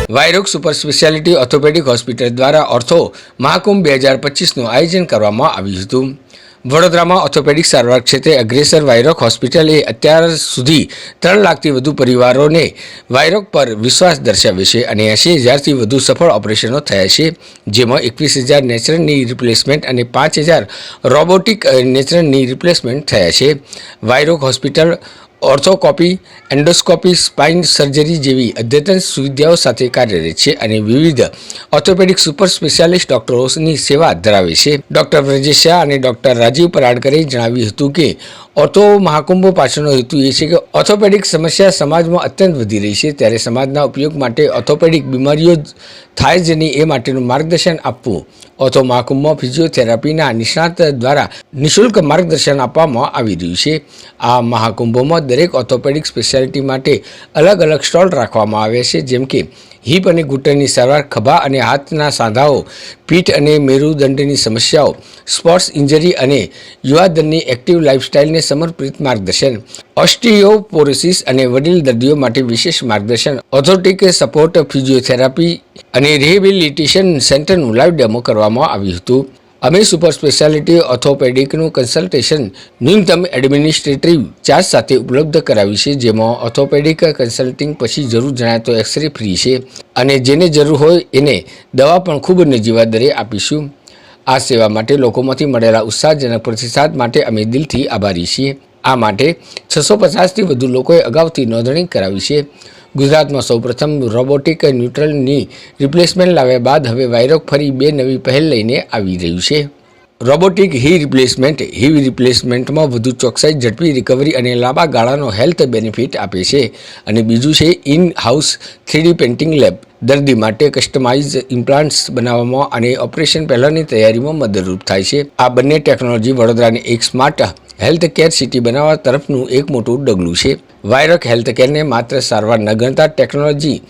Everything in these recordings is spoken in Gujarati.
વાયરોગ સુપર સ્પેશિયાલિટી ઓર્થોપેડિક હોસ્પિટલ દ્વારા ઓર્થો મહાકુંભ 2025નું આયોજન કરવામાં આવ્યું હતું। વડોદરામાં ઓર્થોપેડિક સારવાર ક્ષેત્રે અગ્રેસર વાયરોગ હોસ્પિટલે અત્યાર સુધી 3 લાખથી વધુ પરિવારોને વાયરોગ પર વિશ્વાસ દર્શાવ્યો છે અને 80,000થી વધુ સફળ ઓપરેશનો થયા છે, જેમાં 21,000 નેચરલ ની રિપ્લેસમેન્ટ અને 5,000 રોબોટિક નેચરલ ની રિપ્લેસમેન્ટ થયા છે। વાયરોગ હોસ્પિટલ ઓર્થોકોપી, એન્ડોસ્કોપી, સ્પાઇન સર્જરી જેવી અદ્યતન સુવિધાઓ સાથે કાર્યરત છે અને વિવિધ ઓર્થોપેડિક સુપર સ્પેશિયાલિસ્ટ ડોક્ટરોની સેવા ધરાવે છે। ડોક્ટર બ્રજેશ શાહ અને ડોક્ટર રાજીવ પરાડકરે જણાવ્યું હતું કે ઓર્થો મહાકુંભ પાછળનો હેતુ એ છે કે ઓર્થોપેડિક સમસ્યા સમાજમાં અત્યંત વધી રહી છે, ત્યારે સમાજના ઉપયોગ માટે ઓર્થોપેડિક બીમારીઓ થાય જ નહીં એ માટેનું માર્ગદર્શન આપવું। ઓર્થો મહાકુંભમાં ફિઝિયોથેરાપીના નિષ્ણાત દ્વારા નિઃશુલ્ક માર્ગદર્શન આપવામાં આવી રહ્યું છે। આ મહાકુંભોમાં દરેક ઓર્થોપેડિક સ્પેશિયાલિટી માટે અલગ અલગ સ્ટોલ રાખવામાં આવ્યા છે, જેમ કે હિપ અને ઘૂંટણની સારવાર, ખભા અને હાથના સાંધાઓ, પીઠ અને મેરુદંડની સમસ્યાઓ, સ્પોર્ટ્સ ઇન્જરી અને યુવાધનની એક્ટિવ લાઇફસ્ટાઇલને સમર્પિત માર્ગદર્શન, ઓસ્ટિયોપોરોસિસ અને વડીલ દર્દીઓ માટે વિશેષ માર્ગદર્શન, ઓર્થોટિક સપોર્ટ, ફિઝિયોથેરાપી અને રિહેબિલિટેશન સેન્ટરનું લાઈવ ડેમો કરવામાં આવ્યું હતું। અમે સુપર સ્પેશિયાલિટી ઓર્થોપેડિકનું કન્સલ્ટેશન ન્યૂનતમ એડમિનિસ્ટ્રેટિવ ચાર્જ સાથે ઉપલબ્ધ કરાવ્યું છે, જેમાં ઓર્થોપેડિક કન્સલ્ટિંગ પછી જરૂર જણાય તો એક્સરે ફ્રી છે અને જેને જરૂર હોય એને દવા પણ ખૂબ નજીવા દરે આપીશું। આ સેવા માટે લોકોમાંથી મળેલા ઉત્સાહજનક પ્રતિસાદ માટે અમે દિલથી આભારી છીએ। આ માટે 650થી વધુ લોકોએ અગાઉથી નોંધણી કરાવી છે। ગુજરાતમાં સૌપ્રથમ રોબોટિક ન્યુટ્રલની રિપ્લેસમેન્ટ લાવ્યા બાદ હવે વાયરોગ ફરી 2 નવી પહેલ લઈને આવી રહ્યું છે। રોબોટિક હિપ રિપ્લેસમેન્ટમાં વધુ ચોકસાઈ, ઝડપી રિકવરી અને લાંબા ગાળાનો હેલ્થ બેનિફિટ આપે છે અને બીજું છે in house 3D painting lab. દર્દી માટે કસ્ટમાઇઝ ઇમ્પ્લાન્ટ્સ બનાવવામાં અને ઓપરેશન પહેલાંની તૈયારીમાં મદદરૂપ થાય છે। આ બંને ટેકનોલોજી વડોદરાને એક સ્માર્ટ હેલ્થ કેર સિટી બનાવવા તરફનું એક મોટું ડગલું છે। વાયરોગ હેલ્થ કેરને માત્ર સારવાર ન ગણતા ટેકનોલોજી,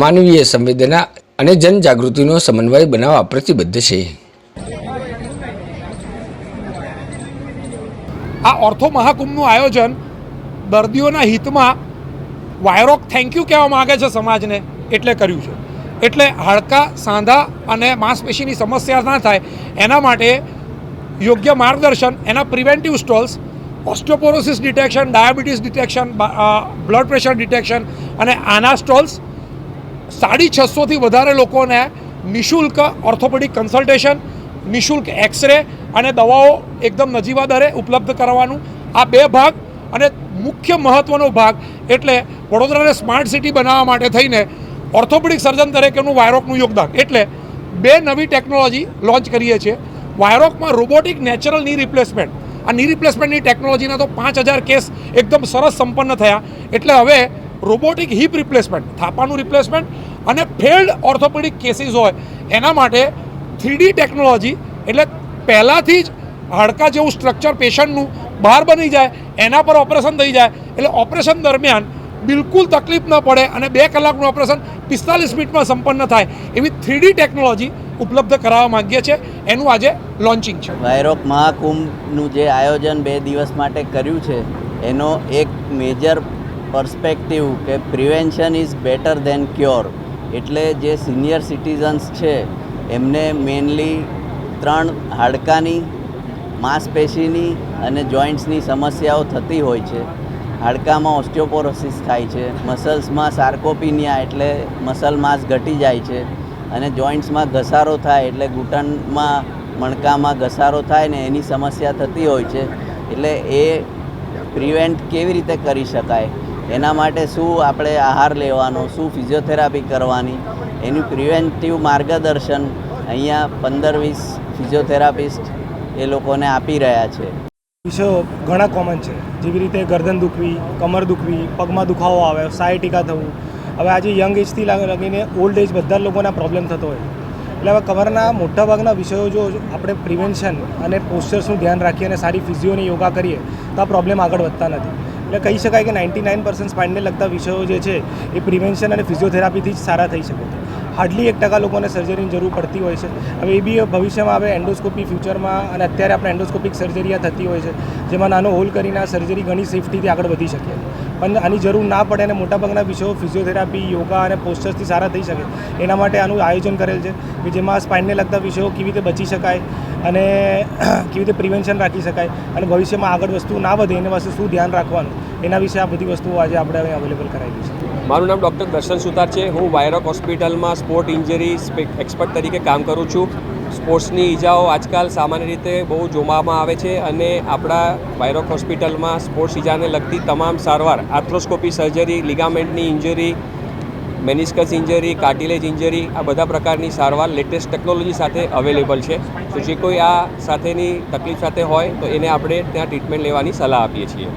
માનવીય સંવેદના અને જનજાગૃતિનો સમન્વય બનાવવા પ્રતિબદ્ધ છે। આ ઓર્થો મહાકુંભનું આયોજન દર્દીઓના હિતમાં વાયરોગ થેન્ક યુ કહેવા માગે છે સમાજને એટલે કર્યું છે। એટલે હાડકાં, સાંધા અને માંસપેશીની સમસ્યા ના થાય એના માટે યોગ્ય માર્ગદર્શન, એના preventive stalls, osteoporosis detection, diabetes detection, blood pressure detection અને આના સ્ટોલ્સ 650થી વધારે લોકોને નિઃશુલ્ક ઓર્થોપેડિક કન્સલ્ટેશન, નિઃશુલ્ક એક્સરે અને દવાઓ એકદમ નજીવા દરે ઉપલબ્ધ કરવાનું। આ 2 ભાગ અને મુખ્ય મહત્ત્વનો ભાગ એટલે વડોદરાને સ્માર્ટ સિટી બનાવવા માટે થઈને ઓર્થોપેડિક સર્જન તરીકેનું વાયરોગનું યોગદાન એટલે 2 નવી ટેકનોલોજી લોન્ચ કરીએ છીએ। વાયરોગમાં રોબોટિક નેચરલ ની રિપ્લેસમેન્ટ, આ ની રિપ્લેસમેન્ટની ટેકનોલોજીના તો 5,000 કેસ એકદમ સરસ સંપન્ન થયા। એટલે હવે રોબોટિક હિપ રિપ્લેસમેન્ટ, થાપાનું રિપ્લેસમેન્ટ અને ફેલ્ડ ઓર્થોપેડિક કેસીસ હોય એના માટે 3D ટેકનોલોજી એટલે પહેલાંથી જ હાડકા જેવું સ્ટ્રક્ચર પેશન્ટનું બહાર બની જાય, એના પર ઓપરેશન થઈ જાય એટલે ઓપરેશન દરમિયાન બિલકુલ તકલીફ ન પડે અને 2 કલાકનું ઓપરેશન 45 મિનિટમાં સંપન્ન થાય એવી 3D ટેકનોલોજી ઉપલબ્ધ કરાવવા માંગીએ છીએ। એનું આજે લોન્ચિંગ છે। વાયરોગ મહાકુંભનું જે આયોજન 2 દિવસ માટે કર્યું છે એનો એક મેજર પર્સપેક્ટિવ કે prevention is better than cure, એટલે જે સિનિયર સિટીઝન્સ છે એમને મેઇનલી 3 હાડકાની, માંસપેશીની અને જોઇન્ટ્સની સમસ્યાઓ થતી હોય છે। હાડકામાં ઓસ્ટિયોપોરોસિસ થાય છે, મસલ્સમાં સાર્કોપિનિયા એટલે મસલ માસ ઘટી જાય છે અને જોઇન્ટ્સમાં ઘસારો થાય એટલે ઘૂંટણમાં, મણકામાં ઘસારો થાય ને એની સમસ્યા થતી હોય છે। એટલે એ પ્રિવેન્ટ કેવી રીતે કરી શકાય, એના માટે શું આપણે આહાર લેવાનો, શું ફિઝિયોથેરાપી કરવાની, એનું પ્રિવેન્ટિવ માર્ગદર્શન અહીંયા 15-20 ફિઝિયોથેરાપિસ્ટ એ લોકોને આપી રહ્યા છે। વિષયો ઘણા કોમન છે, જેવી રીતે ગરદન દુખવી, કમર દુખવી, પગમાં દુખાવો આવે, સાયટિકા થવું। હવે આજે યંગ એજથી લગીને ઓલ્ડ એજ બધા લોકોના પ્રોબ્લેમ થતો હોય એટલે હવે કમરના મોટાભાગના વિષયો જો આપણે પ્રિવેન્શન અને પોસ્ચર્સનું ધ્યાન રાખીએ અને સારી ફિઝિયોની યોગા કરીએ તો આ પ્રોબ્લેમ આગળ વધતા નથી। એટલે કહી શકાય કે 99% સ્પાઇનને લગતા વિષયો જે છે એ પ્રિવેન્શન અને ફિઝિયોથેરાપીથી જ સારા થઈ શકે છે। હાર્ડલી 1% લોકોને સર્જરીની જરૂર પડતી હોય છે। હવે એ બી ભવિષ્યમાં આવે એન્ડોસ્કોપી ફ્યુચરમાં, અને અત્યારે આપણે એન્ડોસ્કોપિક સર્જરી થતી હોય છે જેમાં નાનો હોલ કરીને આ સર્જરી ઘણી સેફટીથી આગળ વધી શકે। પણ આની જરૂર ના પડે અને મોટાભાગના વિષયો ફિઝિયોથેરાપી, યોગા અને પોસ્ચર્સથી સારા થઈ શકે એના માટે આનું આયોજન કરેલ છે કે જેમાં સ્પાઇનને લગતા વિષયો કેવી રીતે બચી શકાય અને કેવી રીતે પ્રિવેન્શન રાખી શકાય અને ભવિષ્યમાં આગળ વસ્તુ ના વધે એના પાસે શું ધ્યાન રાખવાનું એના વિશે આ બધી વસ્તુઓ આજે આપણે અહીં અવેલેબલ કરાવી છે. મારું નામ ડૉક્ટર દર્શન સુતાર છે. હું વાયરોક હોસ્પિટલમાં સ્પોર્ટ ઇન્જરી એક્સપર્ટ તરીકે કામ કરું છું. સ્પોર્ટ્સની ઈજાઓ આજકાલ સામાન્ય રીતે બહુ જોવામાં આવે છે અને આપણા વાયરોક હોસ્પિટલમાં સ્પોર્ટ્સ ઈજાને લગતી તમામ સારવાર, આર્થ્રોસ્કોપી સર્જરી, લિગામેન્ટની injury, meniscus injury, cartilage injury, આ બધા પ્રકારની સારવાર લેટેસ્ટ ટેકનોલોજી સાથે અવેલેબલ છે. તો જે કોઈ આ સાથેની તકલીફ સાથે હોય તો એને આપણે ત્યાં ટ્રીટમેન્ટ લેવાની સલાહ આપીએ છીએ.